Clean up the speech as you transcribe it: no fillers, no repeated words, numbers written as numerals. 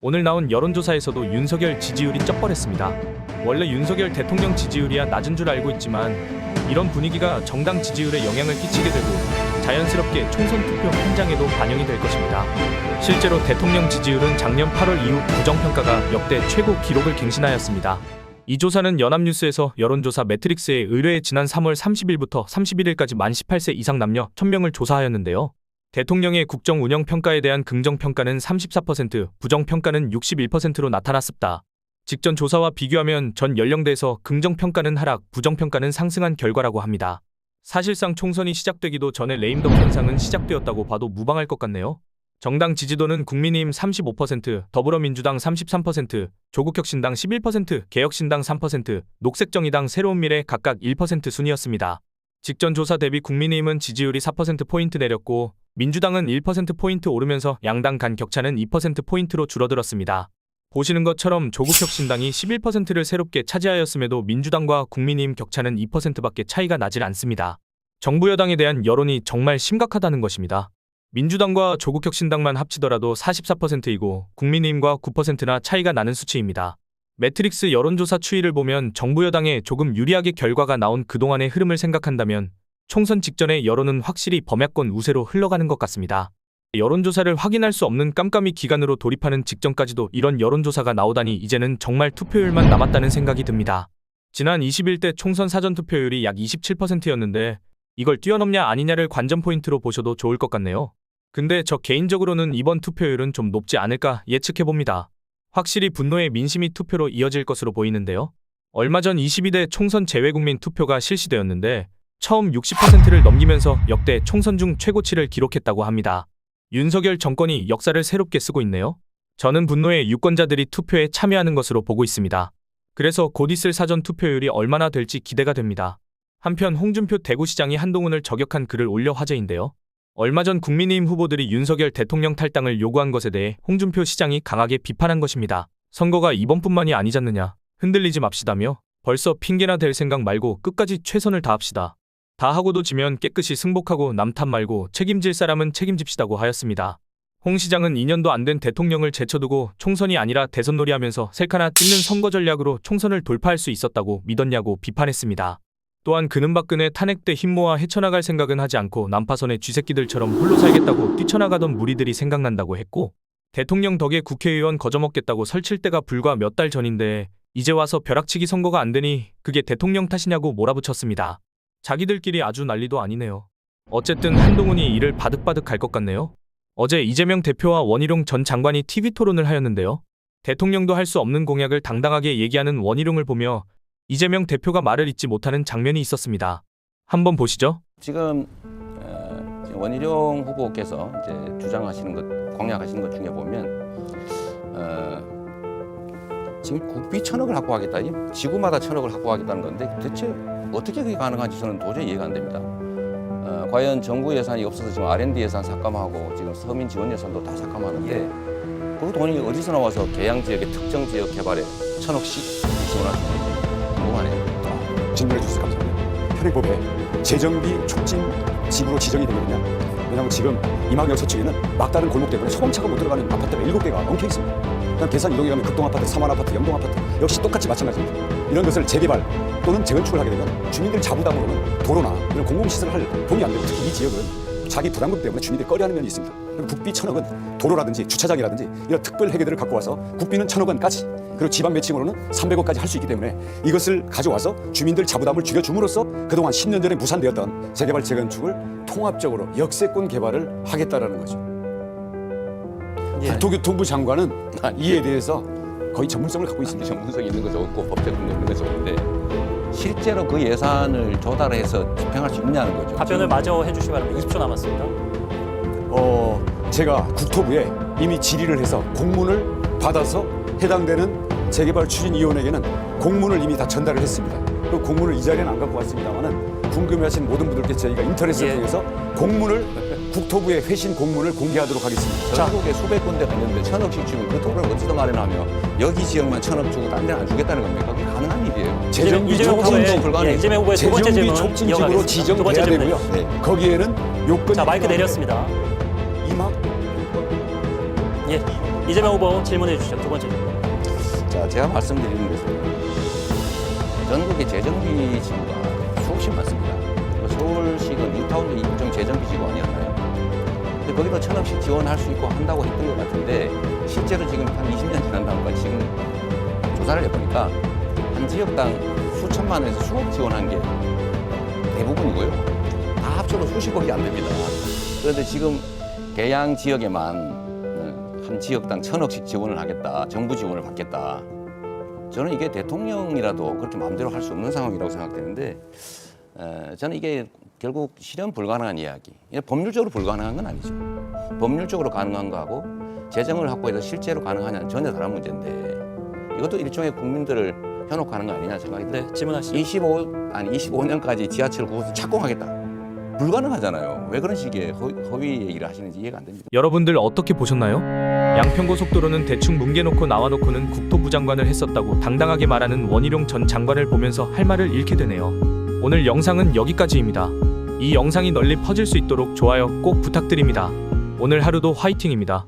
오늘 나온 여론조사에서도 윤석열 지지율이 쩍벌했습니다. 원래 윤석열 대통령 지지율이야 낮은 줄 알고 있지만 이런 분위기가 정당 지지율에 영향을 끼치게 되고 자연스럽게 총선 투표 현장에도 반영이 될 것입니다. 실제로 대통령 지지율은 작년 8월 이후 부정평가가 역대 최고 기록을 갱신하였습니다. 이 조사는 연합뉴스에서 여론조사 매트릭스에 의뢰해 지난 3월 30일부터 31일까지 만 18세 이상 남녀 1000명을 조사하였는데요. 대통령의 국정 운영 평가에 대한 긍정평가는 34%, 부정평가는 61%로 나타났습니다. 직전 조사와 비교하면 전 연령대에서 긍정평가는 하락, 부정평가는 상승한 결과라고 합니다. 사실상 총선이 시작되기도 전에 레임덕 현상은 시작되었다고 봐도 무방할 것 같네요. 정당 지지도는 국민의힘 35%, 더불어민주당 33%, 조국혁신당 11%, 개혁신당 3%, 녹색정의당 새로운미래 각각 1% 순이었습니다. 직전 조사 대비 국민의힘은 지지율이 4%포인트 내렸고 민주당은 1%포인트 오르면서 양당 간 격차는 2%포인트로 줄어들었습니다. 보시는 것처럼 조국혁신당이 11%를 새롭게 차지하였음에도 민주당과 국민의힘 격차는 2%밖에 차이가 나질 않습니다. 정부 여당에 대한 여론이 정말 심각하다는 것입니다. 민주당과 조국혁신당만 합치더라도 44%이고 국민의힘과 9%나 차이가 나는 수치입니다. 매트릭스 여론조사 추이를 보면 정부 여당에 조금 유리하게 결과가 나온 그동안의 흐름을 생각한다면 총선 직전의 여론은 확실히 범야권 우세로 흘러가는 것 같습니다. 여론조사를 확인할 수 없는 깜깜이 기간으로 돌입하는 직전까지도 이런 여론조사가 나오다니 이제는 정말 투표율만 남았다는 생각이 듭니다. 지난 21대 총선 사전투표율이 약 27%였는데 이걸 뛰어넘냐 아니냐를 관전 포인트로 보셔도 좋을 것 같네요. 근데 저 개인적으로는 이번 투표율은 좀 높지 않을까 예측해봅니다. 확실히 분노의 민심이 투표로 이어질 것으로 보이는데요. 얼마 전 22대 총선 재외국민 투표가 실시되었는데 처음 60%를 넘기면서 역대 총선 중 최고치를 기록했다고 합니다. 윤석열 정권이 역사를 새롭게 쓰고 있네요. 저는 분노의 유권자들이 투표에 참여하는 것으로 보고 있습니다. 그래서 곧 있을 사전 투표율이 얼마나 될지 기대가 됩니다. 한편 홍준표 대구시장이 한동훈을 저격한 글을 올려 화제인데요. 얼마 전 국민의힘 후보들이 윤석열 대통령 탈당을 요구한 것에 대해 홍준표 시장이 강하게 비판한 것입니다. 선거가 이번뿐만이 아니잖느냐. 흔들리지 맙시다며 벌써 핑계나 댈 생각 말고 끝까지 최선을 다합시다. 다 하고도 지면 깨끗이 승복하고 남 탓 말고 책임질 사람은 책임집시다고 하였습니다. 홍 시장은 2년도 안 된 대통령을 제쳐두고 총선이 아니라 대선놀이 하면서 셀카나 찍는 선거 전략으로 총선을 돌파할 수 있었다고 믿었냐고 비판했습니다. 또한 그는 박근혜 탄핵 때 힘 모아 헤쳐나갈 생각은 하지 않고 난파선의 쥐새끼들처럼 홀로 살겠다고 뛰쳐나가던 무리들이 생각난다고 했고 대통령 덕에 국회의원 거저먹겠다고 설칠 때가 불과 몇 달 전인데 이제 와서 벼락치기 선거가 안 되니 그게 대통령 탓이냐고 몰아붙였습니다. 자기들끼리 아주 난리도 아니네요. 어쨌든 한동훈이 이를 바득바득 갈 것 같네요. 어제 이재명 대표와 원희룡 전 장관이 TV 토론을 하였는데요. 대통령도 할 수 없는 공약을 당당하게 얘기하는 원희룡을 보며 이재명 대표가 말을 잇지 못하는 장면이 있었습니다. 한번 보시죠. 지금 원희룡 후보께서 이제 주장하시는 것, 공약하시는 것 중에 보면 지금 국비 1000억을 확보하겠다, 지구마다 1000억을 확보하겠다는 건데 대체 어떻게 그게 가능한지 저는 도저히 이해가 안 됩니다. 과연 정부 예산이 없어서 지금 R&D 예산 삭감하고 지금 서민 지원 예산도 다 삭감하는데 그 돈이 어디서 나와서 계양 지역의 특정 지역 개발에 1000억씩 지원하는 건지 궁금하네요. 질문해 주셔서 감사합니다. 현행법에 재정비 촉진 지구로 지정이 되거든요. 왜냐하면 지금 이막역 서쪽에는 막다른 골목 때문에 소방차가 못 들어가는 아파트가 7개가 엉켜 있습니다. 그다음 괴산 이동에 가면 극동 아파트, 삼안 아파트, 영동 아파트 역시 똑같이 마찬가지입니다. 이런 것을 재개발 또는 재건축을 하게 되면 주민들 자부담으로는 도로나 이런 공공시설을 할 돈이 안 되고 특히 이 지역은 자기 부담금 때문에 주민들이 꺼려하는 면이 있습니다. 그럼 국비 1000억은 도로라든지 주차장이라든지 이런 특별 회계들을 갖고 와서 국비는 1000억원까지 그리고 지방 매칭으로는 300억까지 할 수 있기 때문에 이것을 가져와서 주민들 자부담을 줄여줌으로써 그동안 10년 전에 무산되었던 재개발 재건축을 통합적으로 역세권 개발을 하겠다라는 거죠. 국토교통부 장관은 이에 대해서 거의 전문성을 갖고 있습니다. 전문성이 있는 거 좋고 법제품도 있는 거 좋은데 실제로 그 예산을 조달해서 집행할 수 있냐는 거죠. 답변을 마저 해주시기 바랍니다. 20초 남았습니다. 제가 국토부에 이미 질의를 해서 공문을 받아서 해당되는 재개발 추진위원회에게는 공문을 이미 다 전달을 했습니다. 그 공문을 이 자리에는 안 갖고 왔습니다만은 궁금해하신 모든 분들께 저희가 인터넷을 통해서 공문을 국토부의 회신 공문을 공개하도록 하겠습니다. 전국에 수백 군데 갔는데 1000억씩 주면 그 돈을 어디서 마련하며 여기 지역만 1000억 주고 딴 데는 안 주겠다는 겁니까? 그게 가능한 일이에요. 재정비 촉진도 불가능해요. 이재명 후보의 두 번째 재정비 질문 촉진 지구로 이어가겠습니다. 두 지정돼야 번째 되고요. 질문입니다. 거기에는 요건이 자, 마이크 내렸습니다. 이막 예, 이재명 후보 질문해 주시죠. 두 번째 질문. 자, 제가 말씀드리는 것은 전국의 재정비 지구가 수없이 많습니다. 그리고 서울시는 뉴타운도 일종 재정비 지구 아니었나요? 근데 거기도 1,000억씩 지원할 수 있고 한다고 했던 것 같은데 실제로 지금 한 20년 지난 다음까 지금 조사를 해보니까 한 지역당 수천만 원에서 수억 지원한 게 대부분이고요. 다 합쳐도 수십억이 안 됩니다. 그런데 지금 계양 지역에만 한 지역당 1,000억씩 지원을 하겠다, 정부 지원을 받겠다. 저는 이게 대통령이라도 그렇게 마음대로 할 수 없는 상황이라고 생각되는데, 저는 이게 결국 실현 불가능한 이야기. 이게 법률적으로 불가능한 건 아니죠. 법률적으로 가능한 거하고 재정을 확보해서 실제로 가능하냐는 전혀 다른 문제인데, 이것도 일종의 국민들을 현혹하는 거 아니냐 생각이 들어요. 네, 질문하시죠. 25년까지 지하철 9호선 착공하겠다. 불가능하잖아요. 왜 그런 식의 허위 얘기를 하시는지 이해가 안 됩니다. 여러분들 어떻게 보셨나요? 양평고속도로는 대충 뭉개놓고 나와놓고는 국토부 장관을 했었다고 당당하게 말하는 원희룡 전 장관을 보면서 할 말을 잃게 되네요. 오늘 영상은 여기까지입니다. 이 영상이 널리 퍼질 수 있도록 좋아요 꼭 부탁드립니다. 오늘 하루도 화이팅입니다.